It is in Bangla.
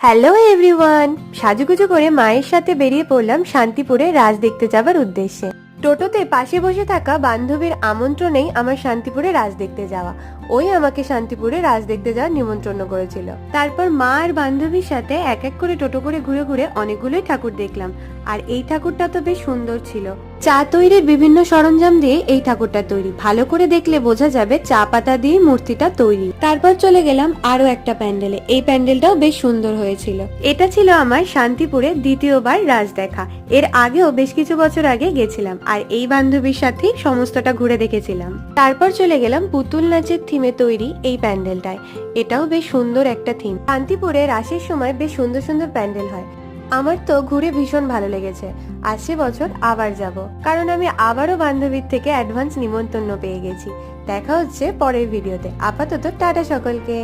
হ্যালো এভরিওয়ান, সাজুগুজু করে মায়ের সাথে বেরিয়ে পড়লাম শান্তিপুরে রাজ দেখতে যাবার উদ্দেশ্যে। টোটোতে পাশে বসে থাকা বান্ধবীর আমন্ত্রণেই আমার শান্তিপুরে রাজ দেখতে যাওয়া। ওই আমাকে শান্তিপুরে রাজ দেখতে যাওয়ার নিমন্ত্রণ করেছিল। তারপর মা আর বান্ধবীর সাথে এক এক করে টোটো করে ঘুরে ঘুরে অনেকগুলোই ঠাকুর দেখলাম। আর এই ঠাকুরটা তো বেশ সুন্দর ছিল। চা তৈরির বিভিন্ন সরঞ্জাম দিয়ে এই ঠাকুরটা তৈরি, ভালো করে দেখলে বোঝা যাবে চা পাতা দিয়ে মূর্তিটা তৈরি। তারপর চলে গেলাম আরো একটা প্যান্ডেলে। এই প্যান্ডেলটাও বেশ সুন্দর হয়েছিল। এটা ছিল আমার শান্তিপুরে দ্বিতীয়বার রাজ দেখা। এর আগেও বেশ কিছু বছর আগে গেছিলাম আর এই বান্ধবীর সাথেই সমস্তটা ঘুরে দেখেছিলাম। তারপর চলে গেলাম পুতুল নাচের থিমে তৈরি এই প্যান্ডেলটায়। এটাও বেশ সুন্দর একটা থিম। শান্তিপুরে রাসের সময় বেশ সুন্দর সুন্দর প্যান্ডেল হয়। আমার তো ঘুরে ভীষণ ভালো লেগেছে। আসছে বছর আবার যাব, কারণ আমি আবারও বান্ধবীর থেকে অ্যাডভান্স নিমন্ত্রণ পেয়ে গেছি। দেখা হচ্ছে পরের ভিডিওতে। আপাতত টাটা সকলকে।